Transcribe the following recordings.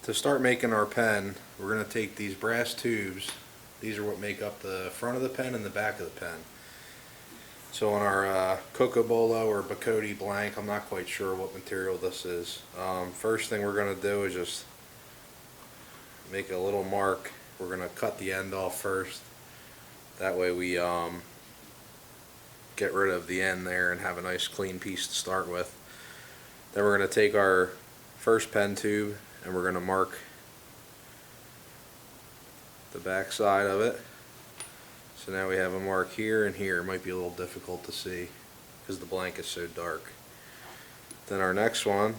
To start making our pen, we're going to take these brass tubes. These are what make up the front of the pen and the back of the pen. So on our Cocobolo or Bacote blank, I'm not quite sure what material this is. First thing we're going to do is just make a little mark. We're going to cut the end off first. That way we get rid of the end there and have a nice clean piece to start with. Then we're going to take our first pen tube and we're going to mark the back side of it. So now we have a mark here and here. It might be a little difficult to see because the blank is so dark. Then our next one,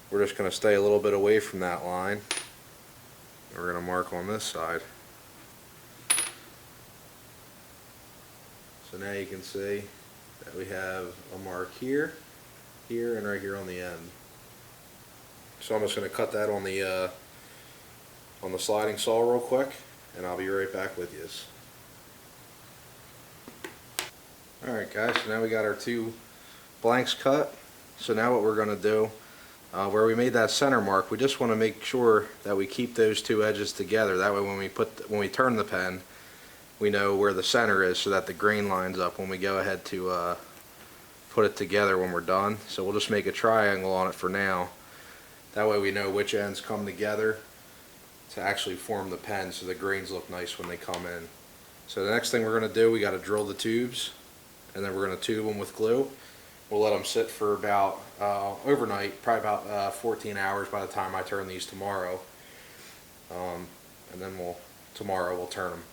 we're just going to stay a little bit away from that line. We're going to mark on this side. So now you can see that we have a mark here, here, and right here on the end. So I'm just going to cut that on the sliding saw real quick, and I'll be right back with you. Alright guys, so now we got our two blanks cut. So now what we're going to do, where we made that center mark, we just want to make sure that we keep those two edges together. That way when we turn the pen, we know where the center is so that the grain lines up when we go ahead to put it together when we're done. So we'll just make a triangle on it for now. That way we know which ends come together to actually form the pen so the grains look nice when they come in. So the next thing we're going to do, we got to drill the tubes, and then we're going to tube them with glue. We'll let them sit for about overnight, probably about 14 hours by the time I turn these tomorrow. And then tomorrow we'll turn them.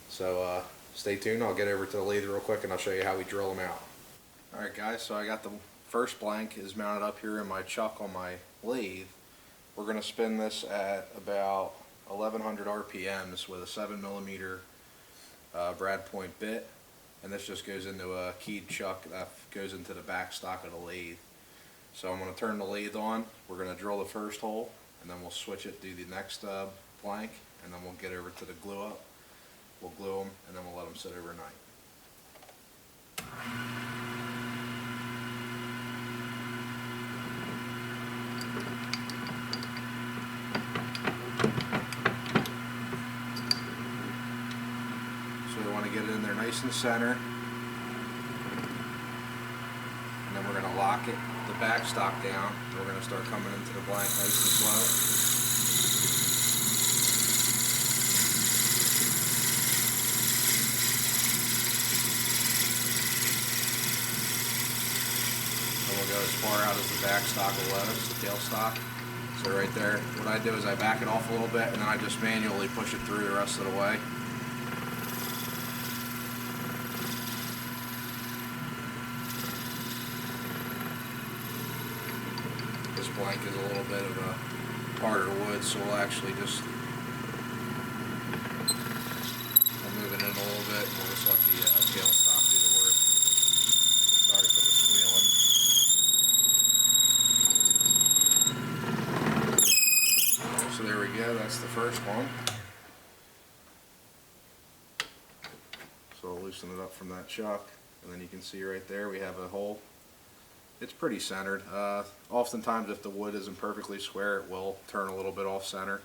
So stay tuned. I'll get over to the lathe real quick and I'll show you how we drill them out. Alright guys, so I got the first blank is mounted up here in my chuck on my lathe. We're going to spin this at about 1100 RPMs with a 7mm brad point bit, and this just goes into a keyed chuck that goes into the back stock of the lathe. So I'm going to turn the lathe on, we're going to drill the first hole, and then we'll switch it, do the next blank, and then we'll get over to the glue up. We'll glue them, and then we'll let them sit overnight. So we want to get it in there nice and center, and then we're going to lock it, the back stock down. We're going to start coming into the blank nice and slow. We'll go as far out as the back stock will let us, the tail stock. So right there, what I do is I back it off a little bit and then I just manually push it through the rest of the way. This blank is a little bit of a harder wood, so we'll actually just move it in a little bit and we'll just let the tail stock do the work. Sorry for the squealing. So there we go, that's the first one. So I'll loosen it up from that chuck, and then you can see right there we have a hole. It's pretty centered. Oftentimes if the wood isn't perfectly square, it will turn a little bit off center.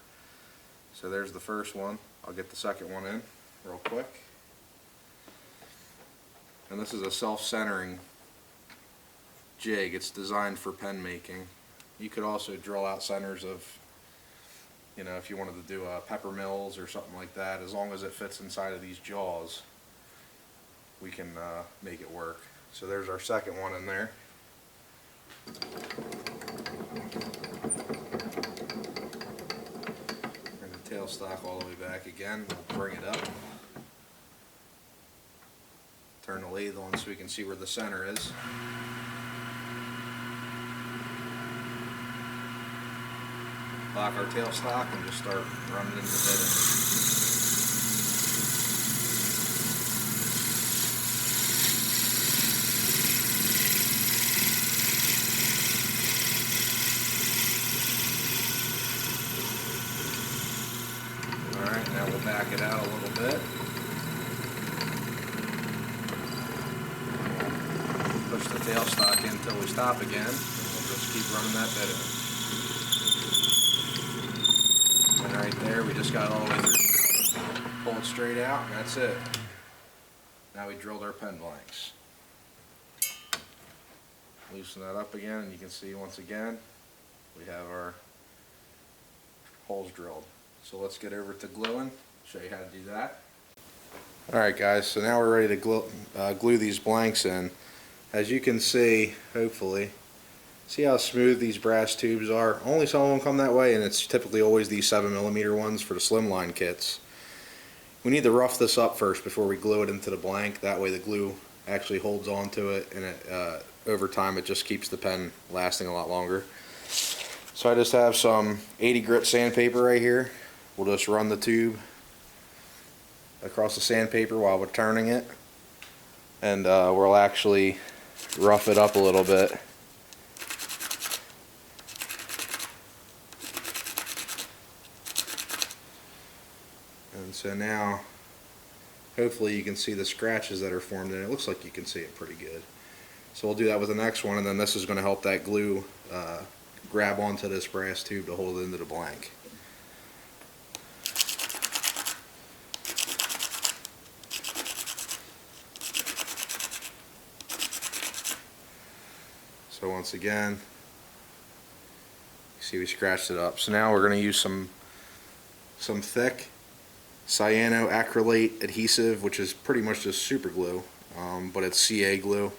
So there's the first one. I'll get the second one in real quick. And this is a self-centering jig. It's designed for pen making. You could also drill out centers of, you know, if you wanted to do pepper mills or something like that. As long as it fits inside of these jaws, we can make it work. So there's our second one in there. Bring the tail stock all the way back again. We'll bring it up. Turn the lathe on so we can see where the center is. Lock our tail stock and just start running into the bit. Alright, now we'll back it out a little bit. Push the tail stock in until we stop again, and we'll just keep running that bit in. just got it all the way through. Pull it straight out, and that's it. Now we drilled our pen blanks. Loosen that up again, and you can see once again we have our holes drilled. So let's get over to gluing, show you how to do that. Alright guys, so now we're ready to glue these blanks in. As you can see, hopefully, see how smooth these brass tubes are? Only some of them come that way, and it's typically always these 7mm ones for the slimline kits. We need to rough this up first before we glue it into the blank. That way the glue actually holds on to it, and over time it just keeps the pen lasting a lot longer. So I just have some 80 grit sandpaper right here. We'll just run the tube across the sandpaper while we're turning it, and we'll actually rough it up a little bit. And so now hopefully you can see the scratches that are formed, and it looks like you can see it pretty good. So we'll do that with the next one, and then this is going to help that glue grab onto this brass tube to hold it into the blank. So once again, you see we scratched it up. So now we're going to use some thick cyanoacrylate adhesive, which is pretty much just super glue, but it's CA glue,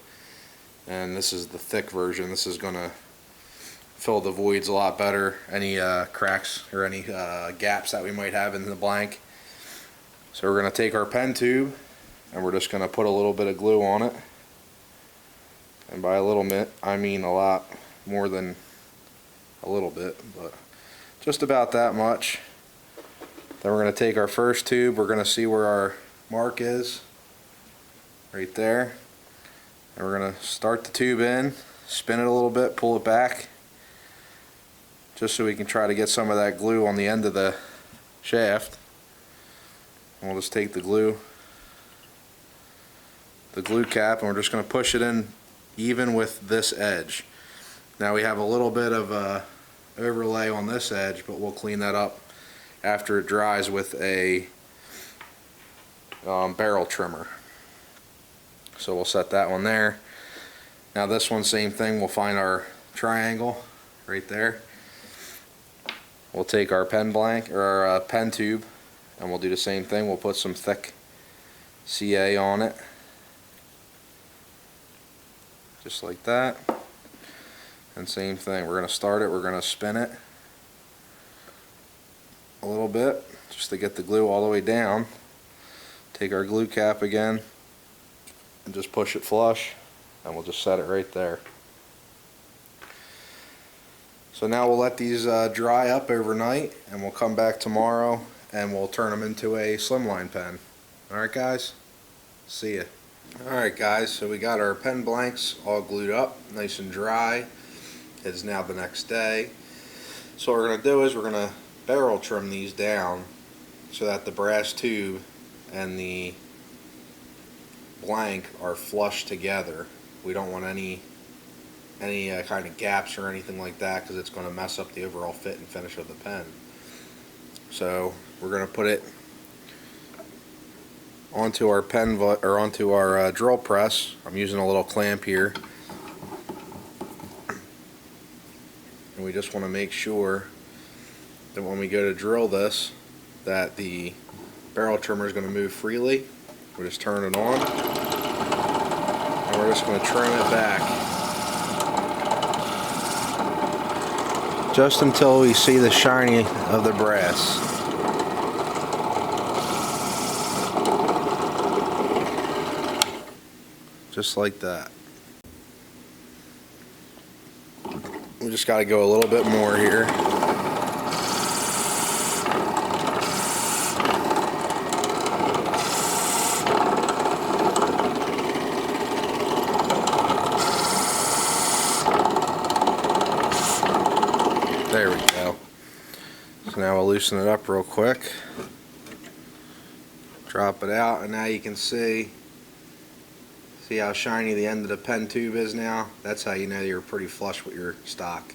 and this is the thick version. This is going to fill the voids a lot better, any cracks or any gaps that we might have in the blank. So we're going to take our pen tube and we're just going to put a little bit of glue on it, and by a little bit I mean a lot more than a little bit, but just about that much. Then we're going to take our first tube, we're going to see where our mark is, right there, and we're going to start the tube in, spin it a little bit, pull it back, just so we can try to get some of that glue on the end of the shaft. And we'll just take the glue cap, and we're just going to push it in even with this edge. Now we have a little bit of overlay on this edge, but we'll clean that up after it dries with a barrel trimmer. So we'll set that one there. Now this one, same thing, we'll find our triangle right there. We'll take our pen blank or our pen tube, and we'll do the same thing. We'll put some thick CA on it, just like that. And same thing, we're going to start it, we're going to spin it a little bit just to get the glue all the way down. Take our glue cap again and just push it flush, and we'll just set it right there. So now we'll let these dry up overnight, and we'll come back tomorrow and we'll turn them into a slimline pen. Alright guys, see ya. Alright guys, so we got our pen blanks all glued up, nice and dry. It's now the next day. So what we're going to do is we're going to barrel trim these down so that the brass tube and the blank are flush together. We don't want any kind of gaps or anything like that, because it's going to mess up the overall fit and finish of the pen. So we're going to put it onto our onto our drill press. I'm using a little clamp here, and we just want to make sure that when we go to drill this, that the barrel trimmer is going to move freely. We'll just turn it on, and we're just going to trim it back just until we see the shiny of the brass. Just like that. We just got to go a little bit more here. There we go. So now we'll loosen it up real quick. Drop it out, and now you can see how shiny the end of the pen tube is now. That's how you know you're pretty flush with your stock.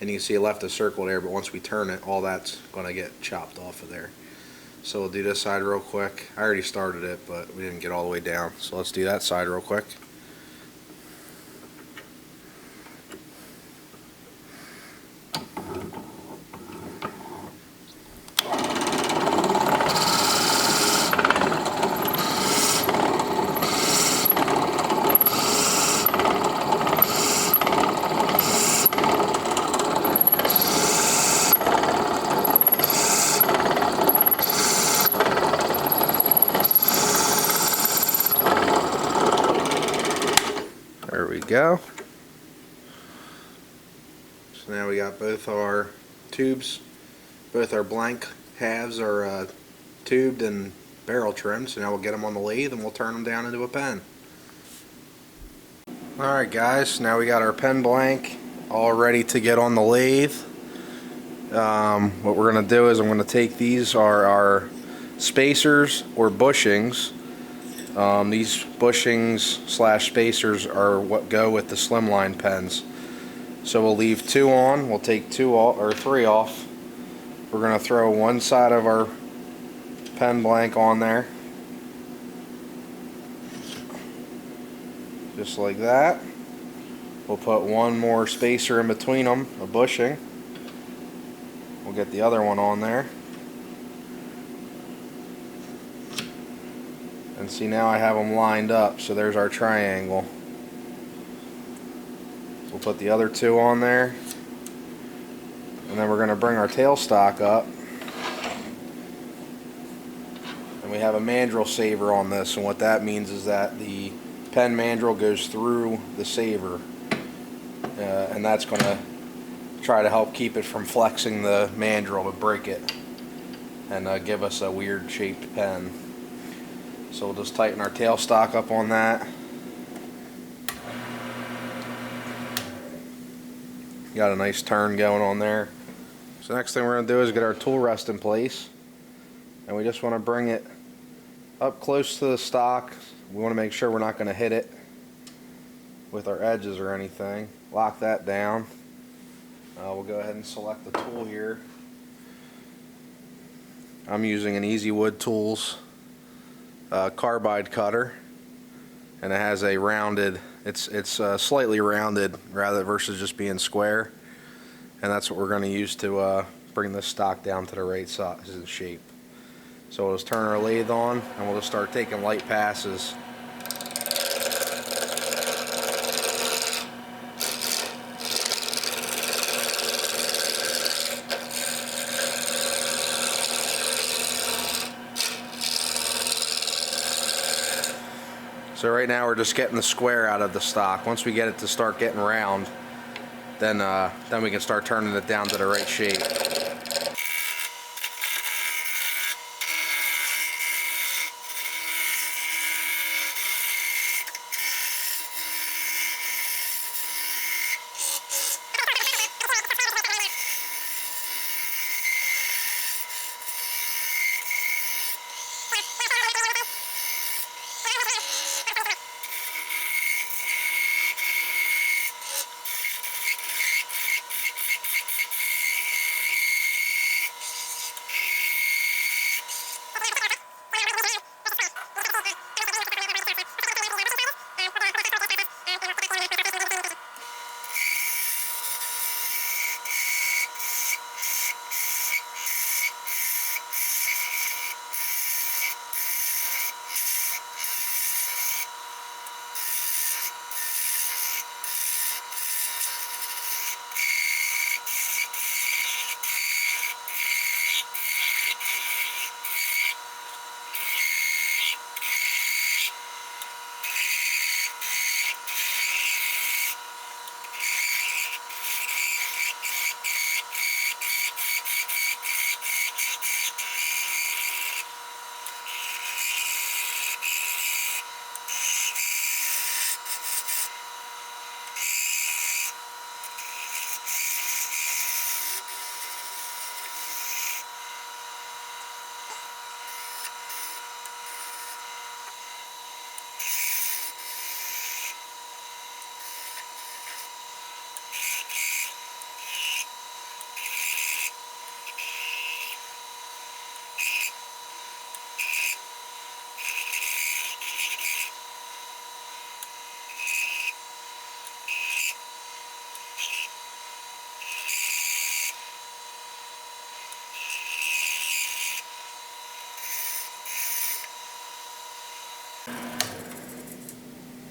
And you can see it left a circle there, but once we turn it, all that's going to get chopped off of there. So we'll do this side real quick. I already started it, but we didn't get all the way down. So let's do that side real quick. There we go. So now we got both our tubes, both our blank halves are tubed and barrel trimmed. So now we'll get them on the lathe and we'll turn them down into a pen. Alright guys, now we got our pen blank all ready to get on the lathe. What we're going to do is I'm going to take these are our spacers or bushings. These bushings slash spacers are what go with the slimline pens. So we'll leave 2 on, we'll take 2 off, or 3 off. We're going to throw one side of our pen blank on there. Just like that. We'll put one more spacer in between them, a bushing. We'll get the other one on there. And see, now I have them lined up, so there's our triangle. We'll put the other 2 on there, and then we're going to bring our tailstock up, and we have a mandrel saver on this, and what that means is that the pen mandrel goes through the saver, and that's going to try to help keep it from flexing the mandrel to break it and give us a weird shaped pen. So we'll just tighten our tailstock up on that. Got a nice turn going on there. So next thing we're going to do is get our tool rest in place. And we just want to bring it up close to the stock. We want to make sure we're not going to hit it with our edges or anything. Lock that down. We'll go ahead and select the tool here. I'm using an Easy Wood Tools carbide cutter, and it has a rounded, it's slightly rounded rather versus just being square, and that's what we're going to use to bring this stock down to the right size and shape. So we'll just turn our lathe on and we'll just start taking light passes. So right now we're just getting the square out of the stock. Once we get it to start getting round, then we can start turning it down to the right shape.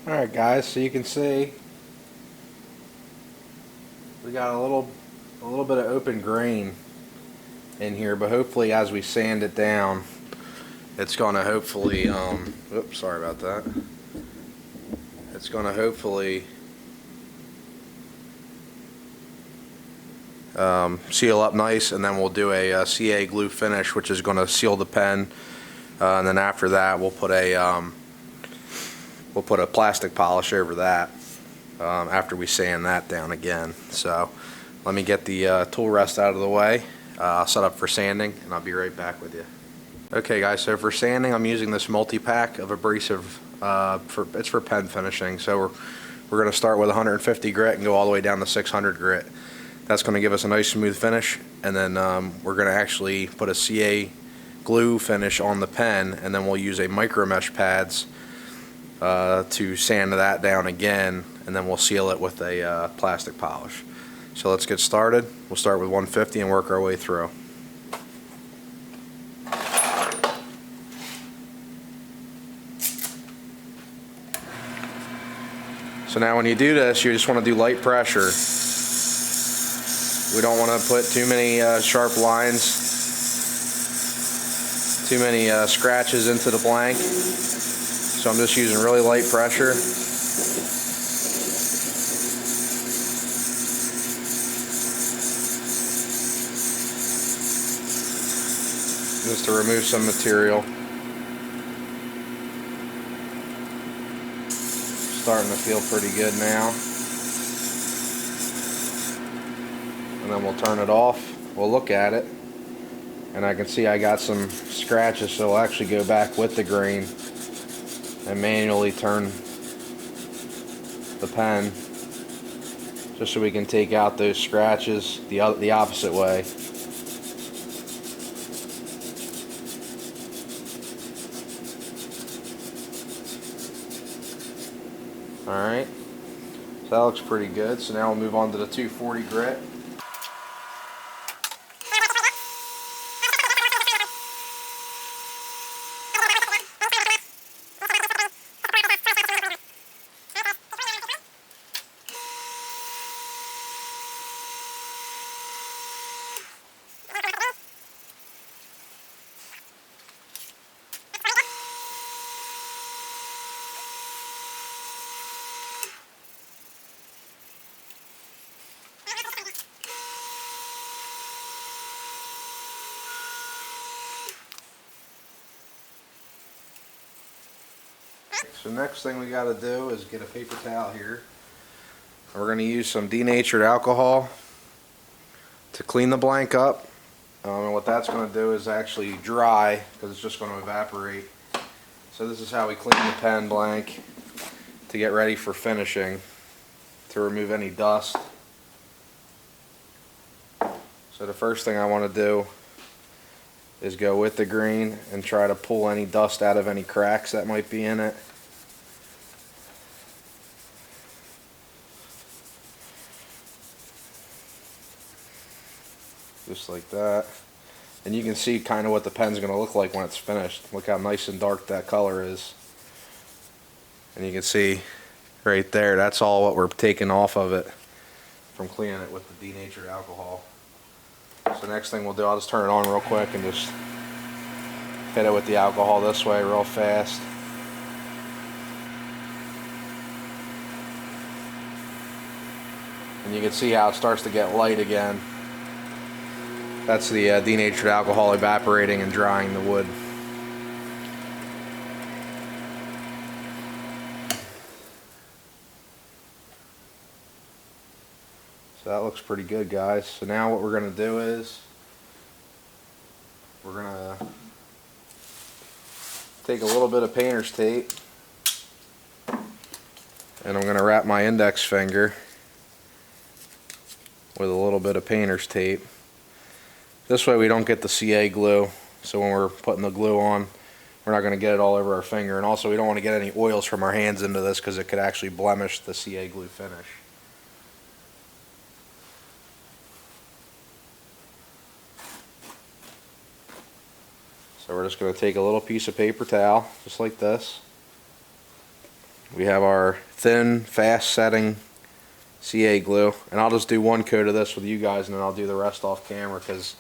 Alright guys, so you can see we got a little bit of open grain in here, but hopefully as we sand it down, it's going to hopefully, oops, sorry about that. It's going to hopefully seal up nice, and then we'll do a CA glue finish, which is going to seal the pen, and then after that we'll put a plastic polish over that after we sand that down again. So let me get the tool rest out of the way. I'll set up for sanding and I'll be right back with you. Okay guys, so for sanding I'm using this multi-pack of abrasive. It's for pen finishing. So we're going to start with 150 grit and go all the way down to 600 grit. That's going to give us a nice smooth finish, and then we're going to actually put a CA glue finish on the pen, and then we'll use a micro mesh pads to sand that down again, and then we'll seal it with a plastic polish. So let's get started. We'll start with 150 and work our way through. So now when you do this, you just want to do light pressure. We don't want to put too many sharp lines, too many scratches into the blank. So I'm just using really light pressure. Just to remove some material. Starting to feel pretty good now. And then we'll turn it off. We'll look at it, and I can see I got some scratches, so I'll actually go back with the grain and manually turn the pen just so we can take out those scratches the opposite way. Alright, so that looks pretty good. So now we'll move on to the 240 grit. So next thing we got to do is get a paper towel here. We're going to use some denatured alcohol to clean the blank up. And what that's going to do is actually dry, because it's just going to evaporate. So this is how we clean the pen blank to get ready for finishing, to remove any dust. So the first thing I want to do is go with the grain and try to pull any dust out of any cracks that might be in it. Just like that. And you can see kind of what the pen's going to look like when it's finished. Look how nice and dark that color is. And you can see right there, that's all what we're taking off of it from cleaning it with the denatured alcohol. So next thing we'll do, I'll just turn it on real quick and just hit it with the alcohol this way real fast. And you can see how it starts to get light again. That's the denatured alcohol evaporating and drying the wood. So that looks pretty good, guys. So now what we're going to do is we're going to take a little bit of painter's tape, and I'm going to wrap my index finger with a little bit of painter's tape. This way we don't get the CA glue, so when we're putting the glue on, we're not going to get it all over our finger. And also we don't want to get any oils from our hands into this, because it could actually blemish the CA glue finish. So we're just going to take a little piece of paper towel, just like this. we have our thin, fast setting CA glue, and I'll just do one coat of this with you guys and then I'll do the rest off camera because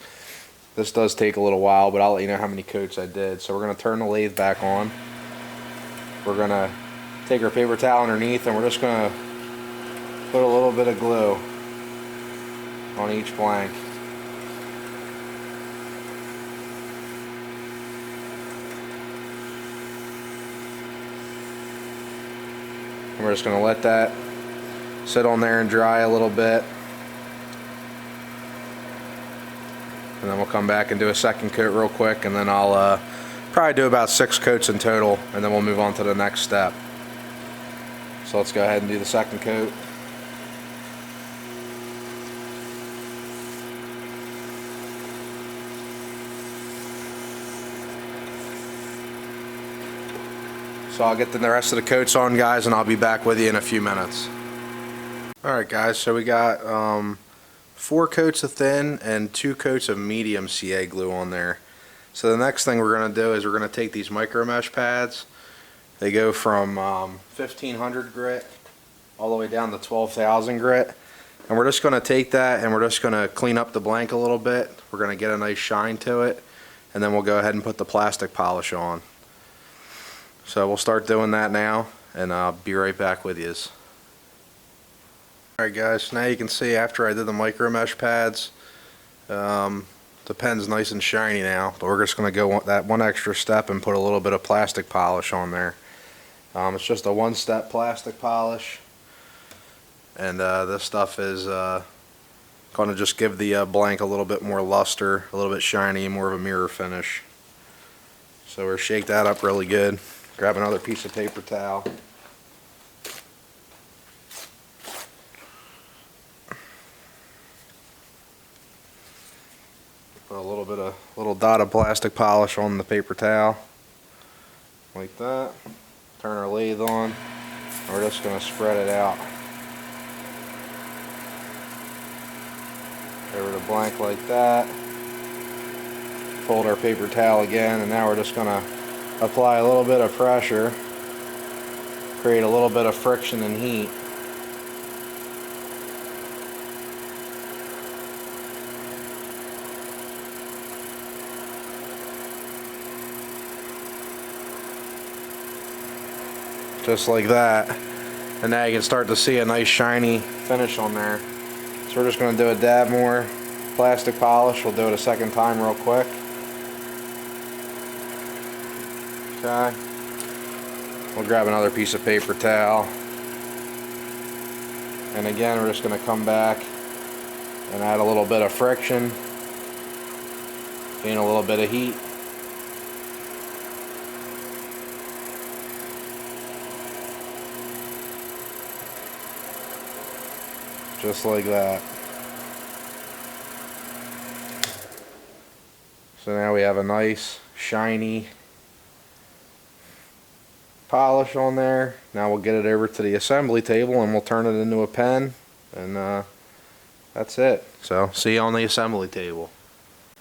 this does take a little while, but I'll let you know how many coats I did. So we're going to turn the lathe back on. We're going to take our paper towel underneath and we're just going to put a little bit of glue on each blank. And we're just going to let that sit on there and dry a little bit. And then we'll come back and do a second coat real quick, and then I'll probably do about 6 coats in total, and then we'll move on to the next step. So let's go ahead and do the second coat. So I'll get the rest of the coats on, guys, and I'll be back with you in a few minutes. Alright guys, so we got 4 coats of thin and 2 coats of medium CA glue on there. So the next thing we're going to do is we're going to take these micro mesh pads. They go from 1500 grit all the way down to 12,000 grit. And we're just going to take that and we're just going to clean up the blank a little bit. We're going to get a nice shine to it, and then we'll go ahead and put the plastic polish on. So we'll start doing that now, and I'll be right back with you. Alright guys, now you can see after I did the micro mesh pads, the pen's nice and shiny now, but we're just going to go that one extra step and put a little bit of plastic polish on there. It's just a 1-step plastic polish, and this stuff is going to just give the blank a little bit more luster, a little bit shiny, more of a mirror finish. So we're shake that up really good. Grab another piece of paper towel. Put a little dot of plastic polish on the paper towel, like that. Turn our lathe on. We're just going to spread it out over the blank like that. Fold our paper towel again, and now we're just going to apply a little bit of pressure, create a little bit of friction and heat. Just like that. And now you can start to see a nice shiny finish on there. So we're just going to do a dab more plastic polish. We'll do it a second time real quick. Okay. We'll grab another piece of paper towel. And again, we're just going to come back and add a little bit of friction, gain a little bit of heat. Just like that. So now we have a nice, shiny polish on there. Now we'll get it over to the assembly table and we'll turn it into a pen, and that's it. So see you on the assembly table.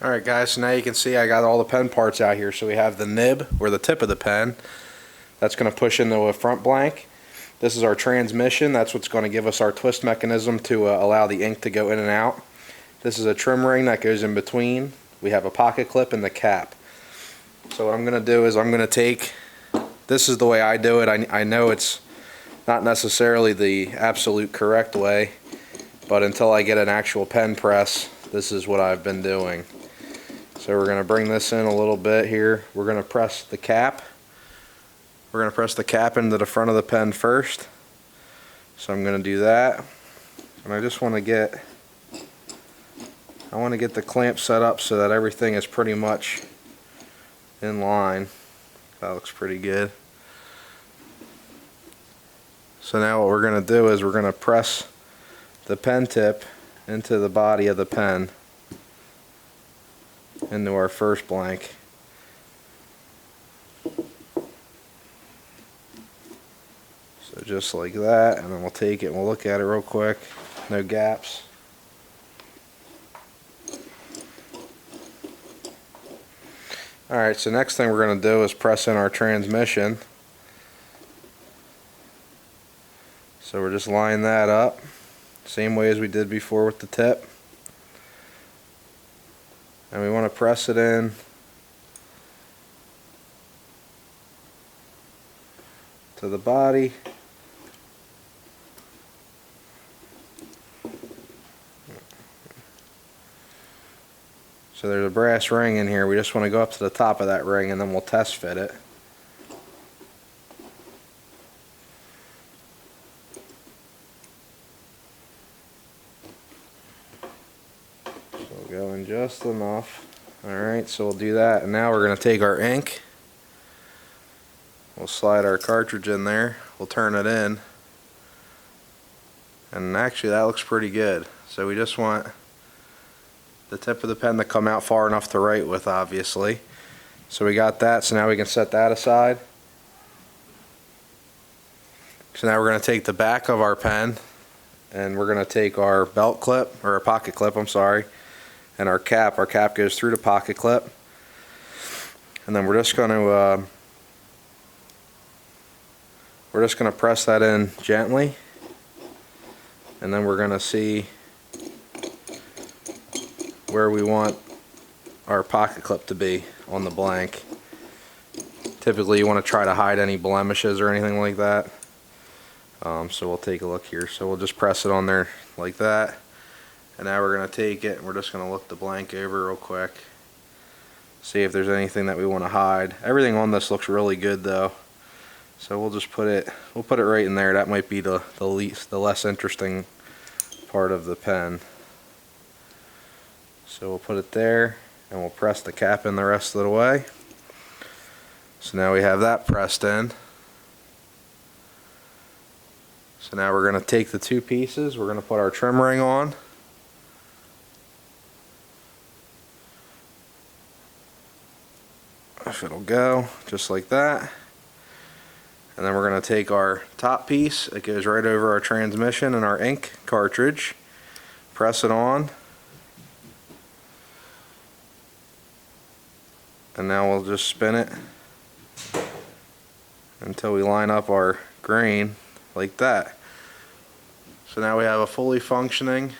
Alright guys, so now you can see I got all the pen parts out here. So we have the nib, or the tip of the pen, that's going to push into a front blank. This is our transmission. That's what's going to give us our twist mechanism to allow the ink to go in and out. This is a trim ring that goes in between. We have a pocket clip and the cap. So what I'm going to do is I'm going to take, this is the way I do it. I know it's not necessarily the absolute correct way, but until I get an actual pen press, this is what I've been doing. So we're going to bring this in a little bit here. We're going to press the cap. We're going to press the cap into the front of the pen first. So I'm going to do that. And I just want to get the clamp set up so that everything is pretty much in line. That looks pretty good. So now what we're going to do is we're going to press the pen tip into the body of the pen, into our first blank. So just like that, and then we'll take it and we'll look at it real quick. No gaps. Alright, so next thing we're going to do is press in our transmission. So we're just lining that up, same way as we did before with the tip. And we want to press it in to the body. So there's a brass ring in here. We just want to go up to the top of that ring and then we'll test fit it. So go in just enough. Alright, so we'll do that. And now we're going to take our ink. We'll slide our cartridge in there. We'll turn it in. And actually that looks pretty good. So we just want the tip of the pen to come out far enough to write with, obviously. So we got that, so now we can set that aside. So now we're going to take the back of our pen and we're going to take our belt clip, or a pocket clip, I'm sorry, and our cap. Our cap goes through the pocket clip. And then we're just going to press that in gently. And then we're going to see where we want our pocket clip to be on the blank. Typically you want to try to hide any blemishes or anything like that. So we'll take a look here. So we'll just press it on there like that. And now we're going to take it and we're just going to look the blank over real quick. See if there's anything that we want to hide. Everything on this looks really good though. So we'll just put it right in there. That might be the less interesting part of the pen. So we'll put it there and we'll press the cap in the rest of the way. So now we have that pressed in. So now we're going to take the two pieces, we're going to put our trim ring on. If it'll go, just like that. And then we're going to take our top piece, it goes right over our transmission and our ink cartridge. Press it on. And now we'll just spin it until we line up our grain like that. So now we have a fully functioning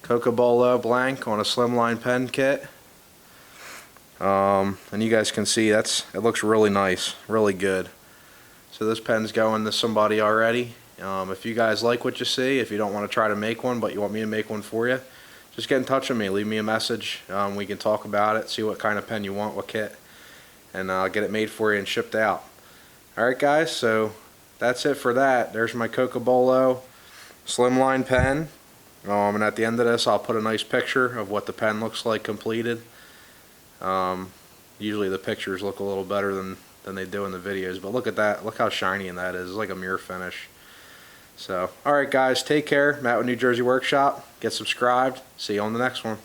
Cocobolo blank on a slimline pen kit. And you guys can see it looks really nice, really good. So this pen's going to somebody already. If you guys like what you see, if you don't want to try to make one but you want me to make one for you, just get in touch with me, leave me a message. We can talk about it, see what kind of pen you want, what kit, and I'll get it made for you and shipped out. Alright guys, so that's it for that. There's my Cocobolo slimline pen. And at the end of this I'll put a nice picture of what the pen looks like completed. Usually the pictures look a little better than they do in the videos, but look at that, look how shiny that is. It's like a mirror finish. So, alright guys, take care. Matt with New Jersey Workshop. Get subscribed. See you on the next one.